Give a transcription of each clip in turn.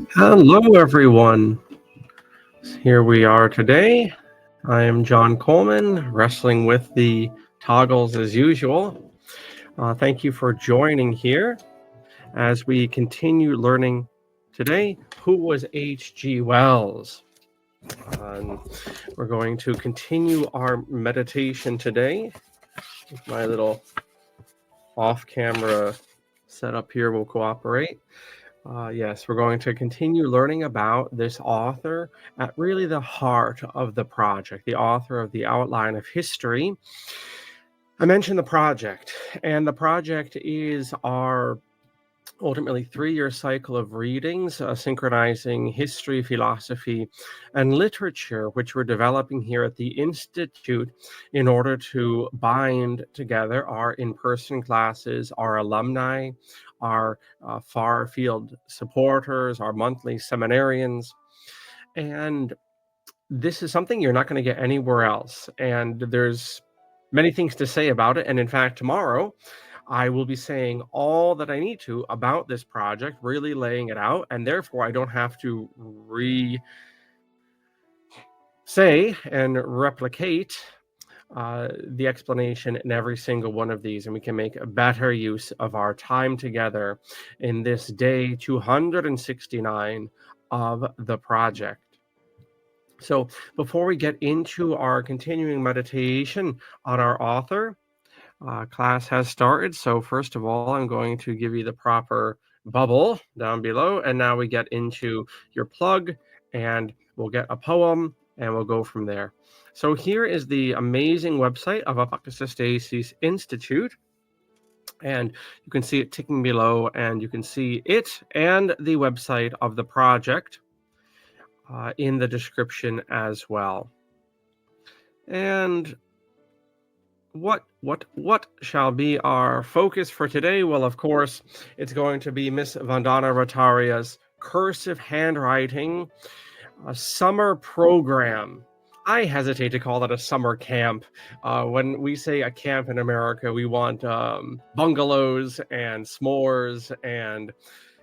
Hello, everyone. Here we are today. I am John Coleman, wrestling with the toggles as usual. Thank you for joining here as we continue learning today. Who was H.G. Wells? We're going to continue our meditation today. My little off-camera setup here will cooperate. Yes, we're going to continue learning about this author at really the heart of the project, the author of the outline of history. I mentioned the project, and the project is our ultimately 3-year cycle of readings, synchronizing history, philosophy, and literature, which we're developing here at the Institute in order to bind together our in-person classes, our alumni, our far field supporters, our monthly seminarians. And this is something you're not going to get anywhere else. And there's many things to say about it. And in fact, tomorrow, I will be saying all that I need to about this project, really laying it out, and therefore I don't have to say and replicate the explanation in every single one of these, and we can make a better use of our time together in this day 269 of the project. So before we get into our continuing meditation on our author, class has started. So first of all, I'm going to give you the proper bubble down below. And now we get into your plug, and we'll get a poem, and we'll go from there. So here is the amazing website of ApocatastasisInstitute. And you can see it ticking below, and you can see it and the website of the project in the description as well. And what shall be our focus for today? Well, of course, it's going to be Miss Vandana Rataria's cursive handwriting, a summer program. I hesitate to call that a summer camp. When we say a camp in America, we want bungalows and s'mores and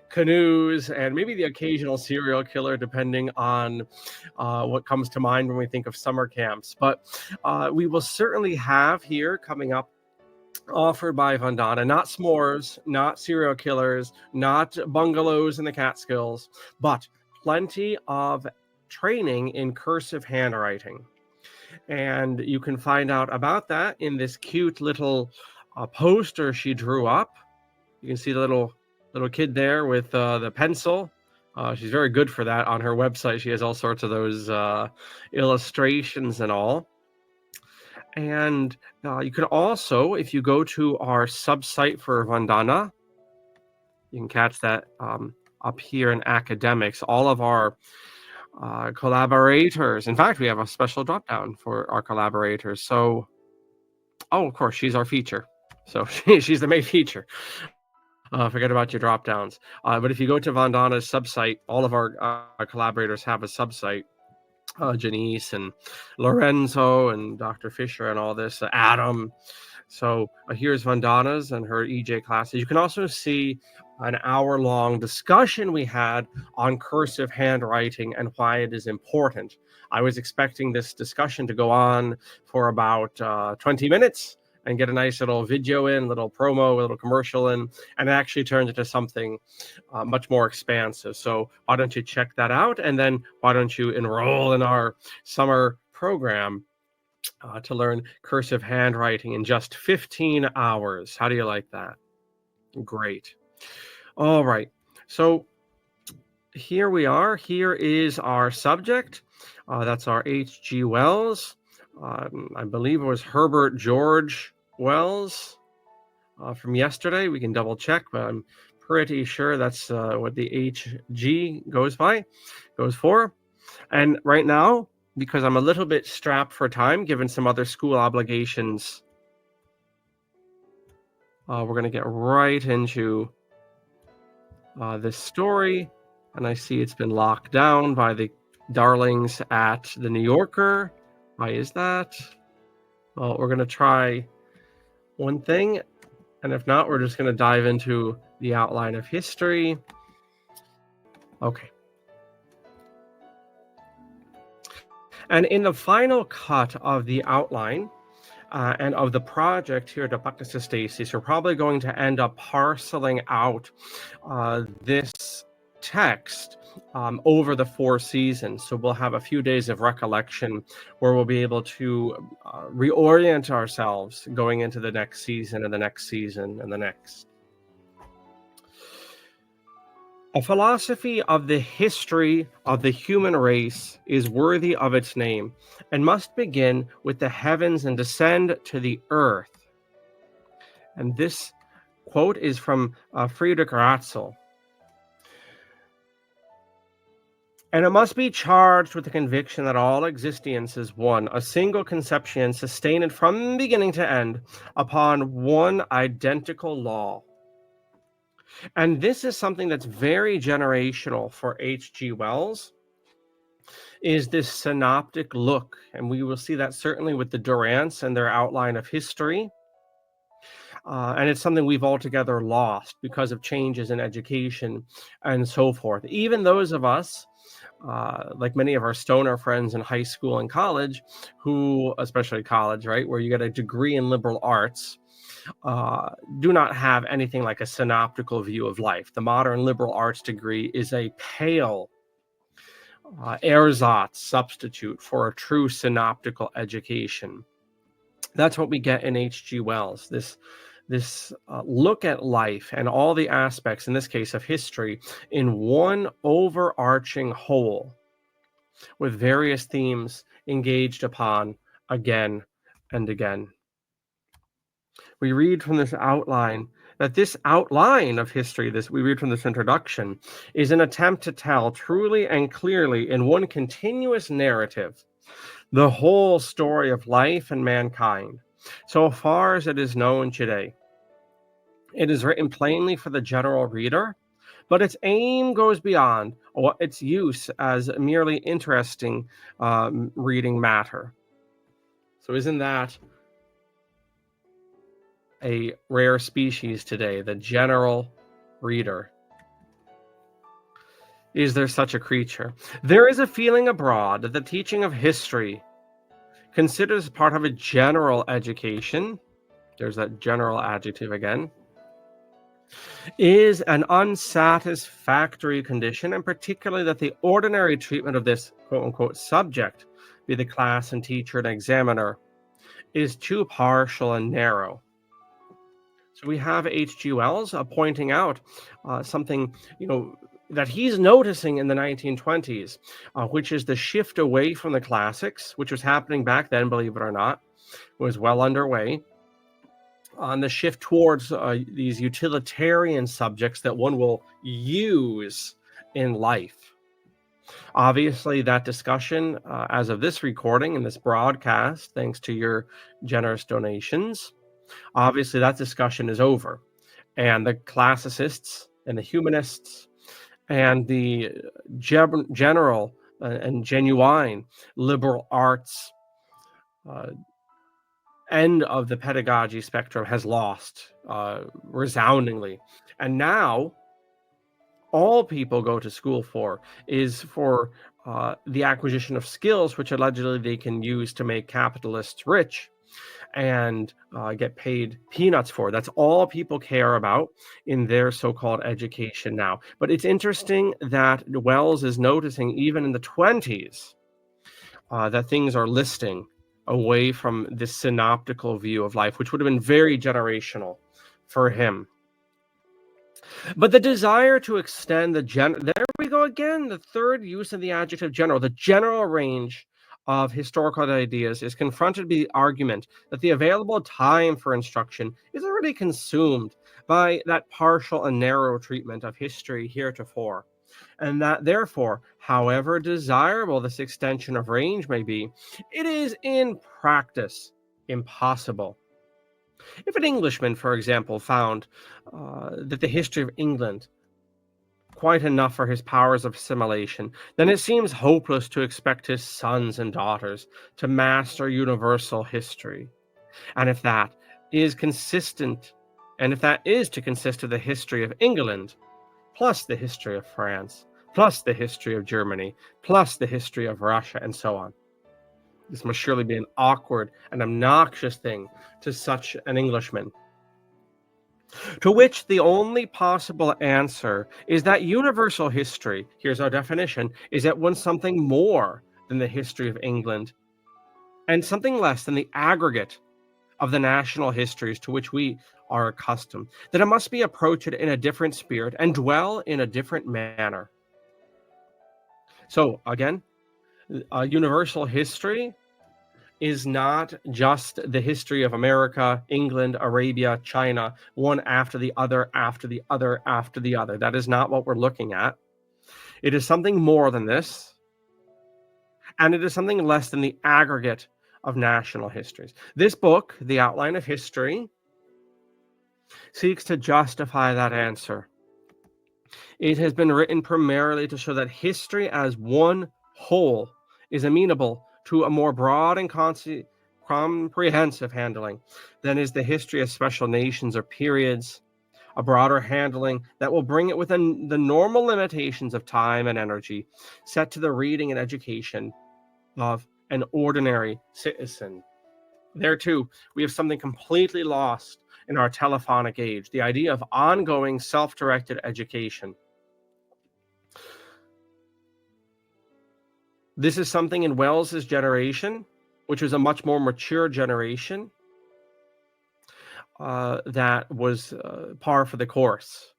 canoes and maybe the occasional serial killer, depending on what comes to mind when we think of summer camps. But we will certainly have here coming up, offered by Vandana, not s'mores, not serial killers, not bungalows in the Catskills, but plenty of training in cursive handwriting. And you can find out about that in this cute little poster she drew up. You can see the little kid there with the pencil. She's very good for that on her website. She has all sorts of those illustrations and all. And you can also, if you go to our sub-site for Vandana, you can catch that up here in academics, all of our collaborators. In fact, we have a special drop-down for our collaborators. So, of course, she's our feature. So she's the main feature. Forget about your drop downs. But if you go to Vandana's subsite, all of our collaborators have a subsite. Janice and Lorenzo and Dr. Fisher and all this, Adam. So here's Vandana's and her EJ classes. You can also see an hour-long discussion we had on cursive handwriting and why it is important. I was expecting this discussion to go on for about 20 minutes and get a nice little video in, little promo, a little commercial in, and it actually turned into something much more expansive. So why don't you check that out? And then why don't you enroll in our summer program to learn cursive handwriting in just 15 hours. How do you like that? Great. All right. So here we are. Here is our subject. That's our H.G. Wells. I believe it was Herbert George Wells from yesterday. We can double check, but I'm pretty sure that's what the H.G. goes for. And right now, because I'm a little bit strapped for time, given some other school obligations, we're going to get right into this story. And I see it's been locked down by the darlings at the New Yorker. Why is that? Well, we're going to try one thing, and if not, we're just going to dive into the outline of history. Okay, And in the final cut of the outline and of the project here at Apocatastasis, we're probably going to end up parceling out this text over the 4 seasons. So we'll have a few days of recollection where we'll be able to reorient ourselves going into the next season and the next season and the next. A philosophy of the history of the human race is worthy of its name and must begin with the heavens and descend to the earth. And this quote is from Friedrich Ratzel. And it must be charged with the conviction that all existence is one, a single conception sustained from beginning to end upon one identical law. And this is something that's very generational for H.G. Wells, is this synoptic look. And we will see that certainly with the Durants and their outline of history. And it's something we've altogether lost because of changes in education and so forth. Even those of us, like many of our stoner friends in high school and college, who, especially college, right, where you get a degree in liberal arts, do not have anything like a synoptical view of life. The modern liberal arts degree is a pale ersatz substitute for a true synoptical education. That's what we get in H.G. Wells, this look at life and all the aspects, in this case of history, in one overarching whole, with various themes engaged upon again and again. We read from this outline that this outline of history, we read from this introduction, is an attempt to tell truly and clearly in one continuous narrative the whole story of life and mankind, so far as it is known today. It is written plainly for the general reader, but its aim goes beyond its use as merely interesting reading matter. So isn't that a rare species today, the general reader? Is there such a creature? There is a feeling abroad that the teaching of history, considered as part of a general education, there's that general adjective again, is an unsatisfactory condition, and particularly that the ordinary treatment of this quote-unquote subject, be the class and teacher and examiner, is too partial and narrow. So we have H.G. Wells pointing out something, that he's noticing in the 1920s, which is the shift away from the classics, which was happening back then, believe it or not, was well underway, on the shift towards these utilitarian subjects that one will use in life. Obviously, that discussion, as of this recording and this broadcast, thanks to your generous donations, obviously that discussion is over. And the classicists and the humanists and the general and genuine liberal arts end of the pedagogy spectrum has lost resoundingly. And now all people go to school for is for the acquisition of skills, which allegedly they can use to make capitalists rich and get paid peanuts for. That's all people care about in their so-called education now. But it's interesting that Wells is noticing even in the 20s that things are listing away from this synoptical view of life, which would have been very generational for him. But the desire to extend there we go again, the third use of the adjective general, the general range of historical ideas is confronted by the argument that the available time for instruction is already consumed by that partial and narrow treatment of history heretofore, and that therefore, however desirable this extension of range may be, it is in practice impossible. If an Englishman, for example, found that the history of England quite enough for his powers of assimilation, then it seems hopeless to expect his sons and daughters to master universal history. And if that is to consist of the history of England, plus the history of France, plus the history of Germany, plus the history of Russia, and so on, This must surely be an awkward and obnoxious thing to such an Englishman. To which the only possible answer is that universal history, here's our definition, is at once something more than the history of England and something less than the aggregate of the national histories to which we are accustomed, that it must be approached in a different spirit and dwell in a different manner. So again, universal history is not just the history of America, England, Arabia, China, one after the other, after the other, after the other. That is not what we're looking at. It is something more than this, and it is something less than the aggregate of national histories. This book, The Outline of History, seeks to justify that answer. It has been written primarily to show that history as one whole is amenable to a more broad and comprehensive handling than is the history of special nations or periods, a broader handling that will bring it within the normal limitations of time and energy set to the reading and education of an ordinary citizen. There too, we have something completely lost in our telephonic age, the idea of ongoing self-directed education. This is something in Wells's generation, which was a much more mature generation, that was par for the course.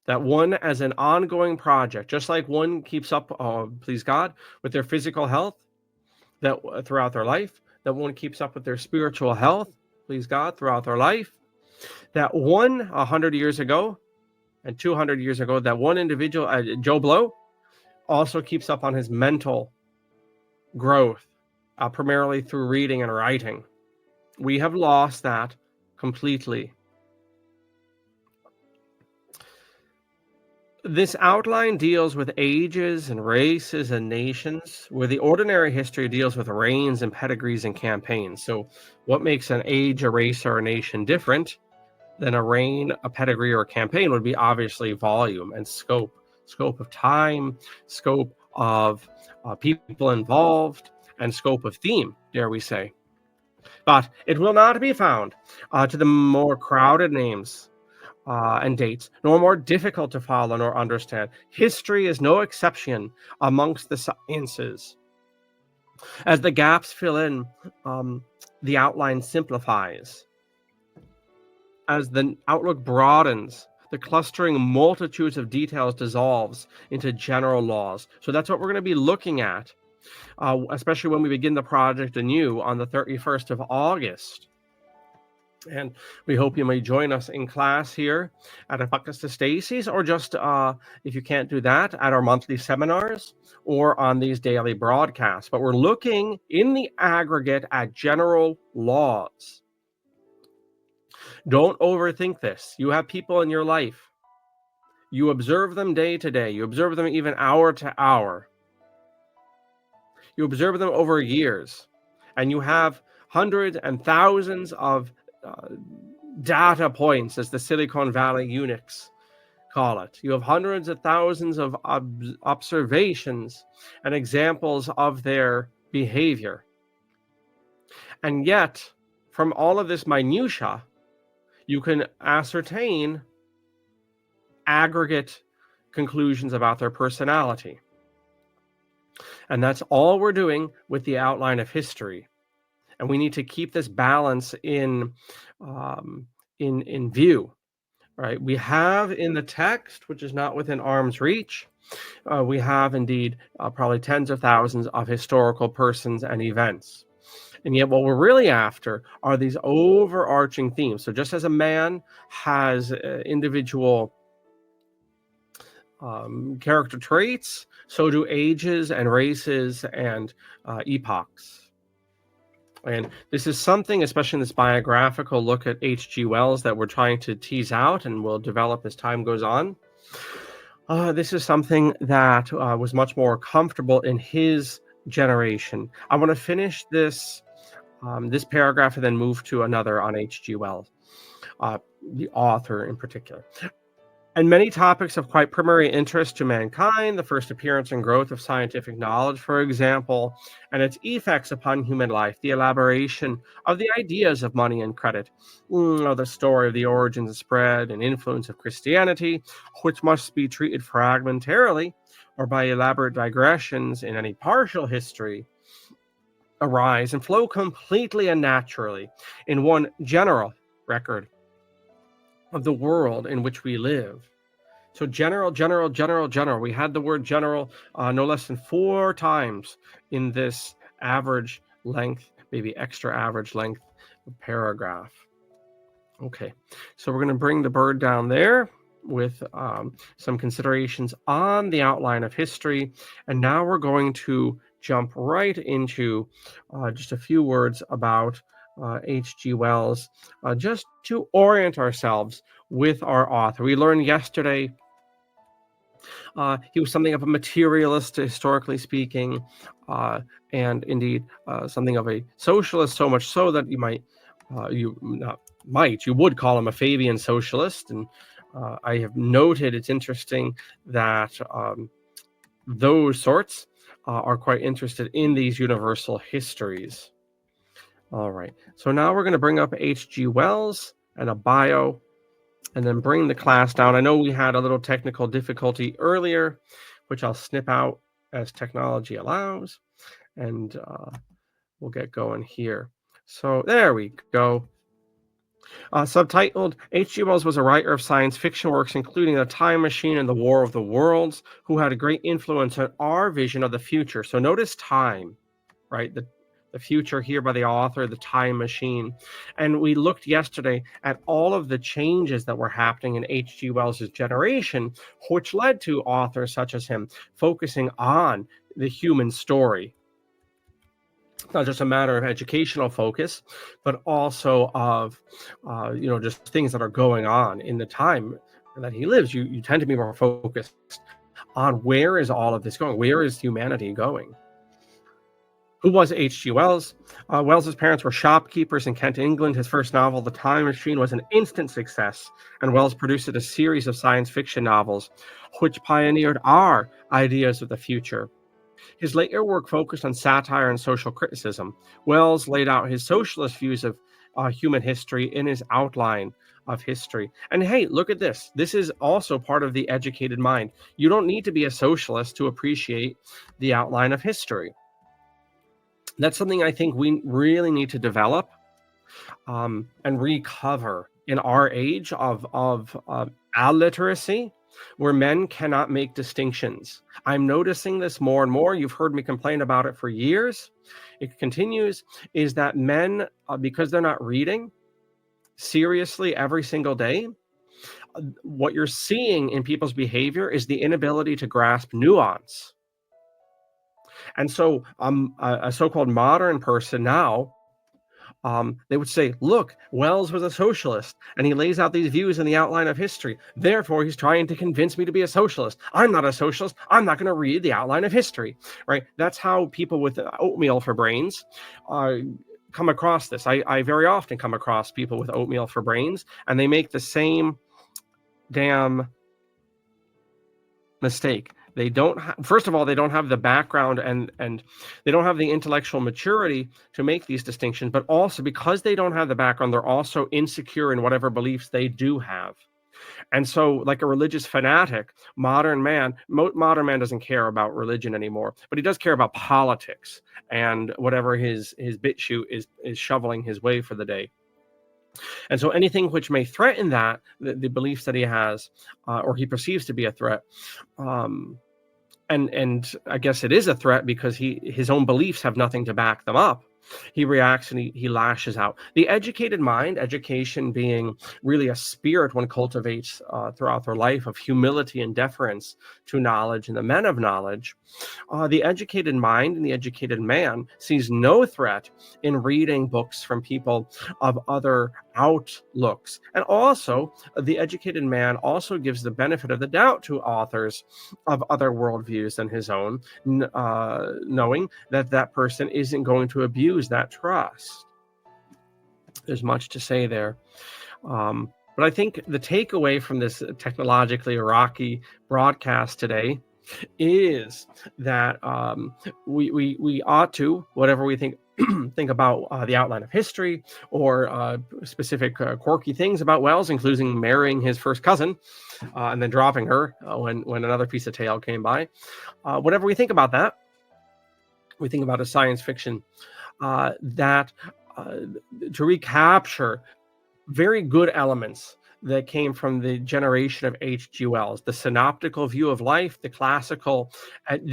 That one as an ongoing project, just like one keeps up, please God, with their physical health that throughout their life, that one keeps up with their spiritual health, please God, throughout their life, that one 100 years ago and 200 years ago, that one individual, Joe Blow, also keeps up on his mental growth, primarily through reading and writing. We have lost that completely. This outline deals with ages and races and nations, where the ordinary history deals with reigns and pedigrees and campaigns. So what makes an age, a race, or a nation different than a reign, a pedigree, or a campaign would be obviously volume and scope of time, scope of people involved, and scope of theme, dare we say. But it will not be found to the more crowded names and dates, nor more difficult to follow nor understand. History is no exception amongst the sciences. As the gaps fill in, the outline simplifies. As the outlook broadens, the clustering multitudes of details dissolves into general laws. So that's what we're going to be looking at, especially when we begin the project anew on the 31st of August. And we hope you may join us in class here at ApocatastasisInstitute, or just, if you can't do that, at our monthly seminars or on these daily broadcasts. But we're looking in the aggregate at general laws. Don't overthink this. You have people in your life. You observe them day to day. You observe them even hour to hour. You observe them over years. And you have hundreds and thousands of data points, as the Silicon Valley eunuchs call it. You have hundreds of thousands of observations and examples of their behavior. And yet, from all of this minutia, you can ascertain aggregate conclusions about their personality. And that's all we're doing with the outline of history. And we need to keep this balance in view, right? We have in the text, which is not within arm's reach, we have indeed probably tens of thousands of historical persons and events. And yet what we're really after are these overarching themes. So just as a man has individual character traits, so do ages and races and epochs. And this is something, especially in this biographical look at H.G. Wells, that we're trying to tease out and will develop as time goes on. This is something that was much more comfortable in his generation. I want to finish this this paragraph and then move to another on H.G. Wells, the author in particular. And many topics of quite primary interest to mankind, the first appearance and growth of scientific knowledge, for example, and its effects upon human life, the elaboration of the ideas of money and credit, the story of the origins and spread and influence of Christianity, which must be treated fragmentarily or by elaborate digressions in any partial history, arise and flow completely and naturally in one general record of the world in which we live. So general, general, general, general. We had the word general no less than 4 times in this average length, maybe extra average length paragraph. Okay, so we're going to bring the bird down there with some considerations on the outline of history. And now we're going to jump right into just a few words about H.G. Wells, just to orient ourselves with our author. We learned yesterday he was something of a materialist, historically speaking, and indeed something of a socialist, so much so that you would call him a Fabian socialist. And I have noted it's interesting that those sorts are quite interested in these universal histories. All right, so now we're going to bring up H.G. Wells and a bio, and then bring the class down. I know we had a little technical difficulty earlier, which I'll snip out as technology allows, and we'll get going here. So there we go. Subtitled, H.G. Wells was a writer of science fiction works, including The Time Machine and The War of the Worlds, who had a great influence on our vision of the future. So notice time, right? The future here by the author, The Time Machine. And we looked yesterday at all of the changes that were happening in H.G. Wells' generation, which led to authors such as him focusing on the human story. It's not just a matter of educational focus, but also of, just things that are going on in the time that he lives. You tend to be more focused on where is all of this going? Where is humanity going? Who was H.G. Wells? Wells's parents were shopkeepers in Kent, England. His first novel, The Time Machine, was an instant success, and Wells produced a series of science fiction novels, which pioneered our ideas of the future. His later work focused on satire and social criticism. Wells laid out his socialist views of human history in his outline of history. And hey, look at this. This is also part of the educated mind. You don't need to be a socialist to appreciate the outline of history. That's something I think we really need to develop and recover in our age of alliteracy, where men cannot make distinctions. I'm noticing this more and more. You've heard me complain about it for years. It continues, is that men, because they're not reading seriously every single day, what you're seeing in people's behavior is the inability to grasp nuance. And so a so-called modern person now, they would say, look, Wells was a socialist, and he lays out these views in the outline of history. Therefore, he's trying to convince me to be a socialist. I'm not a socialist. I'm not going to read the outline of history, right? That's how people with oatmeal for brains come across this. I very often come across people with oatmeal for brains, and they make the same damn mistake. They don't first of all, they don't have the background and they don't have the intellectual maturity to make these distinctions, but also because they don't have the background, they're also insecure in whatever beliefs they do have. And so, like a religious fanatic, modern man doesn't care about religion anymore, but he does care about politics and whatever his BitChute is shoveling his way for the day. And so anything which may threaten that, the beliefs that he has, or he perceives to be a threat, and I guess it is a threat because his own beliefs have nothing to back them up. He reacts and he lashes out. The educated mind, education being really a spirit one cultivates throughout their life of humility and deference to knowledge and the men of knowledge. The educated mind and the educated man sees no threat in reading books from people of other outlooks. And also, the educated man also gives the benefit of the doubt to authors of other worldviews than his own, knowing that that person isn't going to abuse that trust. There's much to say there. But I think the takeaway from this technologically rocky broadcast today is that we ought to, whatever we think think about the outline of history or specific quirky things about Wells, including marrying his first cousin and then dropping her when another piece of tale came by. Whatever we think about that, we think about a science fiction that to recapture very good elements that came from the generation of H.G. Wells, the synoptical view of life, the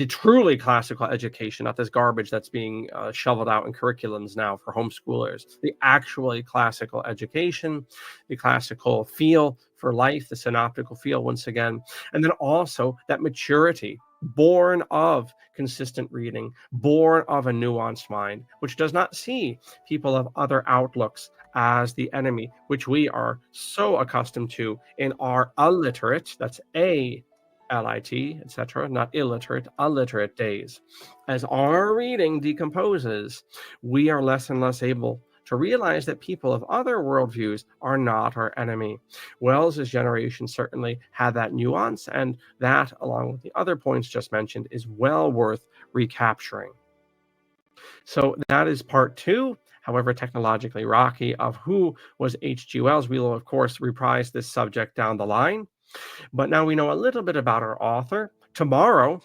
truly classical education, not this garbage that's being shoveled out in curriculums now for homeschoolers, the actually classical education, the classical feel for life, the synoptical feel once again, and then also that maturity born of consistent reading, born of a nuanced mind, which does not see people of other outlooks as the enemy, which we are so accustomed to in our illiterate, that's A-L-I-T, etc., not illiterate, illiterate days. As our reading decomposes, we are less and less able to realize that people of other worldviews are not our enemy. Wells's generation certainly had that nuance, and that, along with the other points just mentioned, is well worth recapturing. So that is part 2, however technologically rocky, of who was H.G. Wells. We will, of course, reprise this subject down the line. But now we know a little bit about our author. Tomorrow,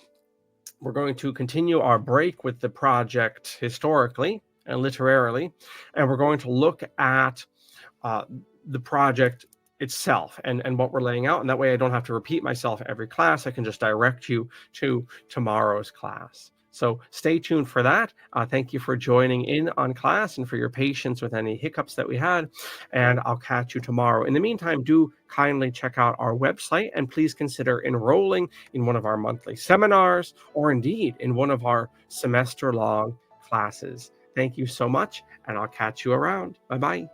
we're going to continue our break with the project historically and literarily, and we're going to look at the project itself and what we're laying out. And that way I don't have to repeat myself every class. I can just direct you to tomorrow's class. So stay tuned for that. Thank you for joining in on class and for your patience with any hiccups that we had. And I'll catch you tomorrow. In the meantime, do kindly check out our website and please consider enrolling in one of our monthly seminars or indeed in one of our semester-long classes. Thank you so much, and I'll catch you around. Bye-bye.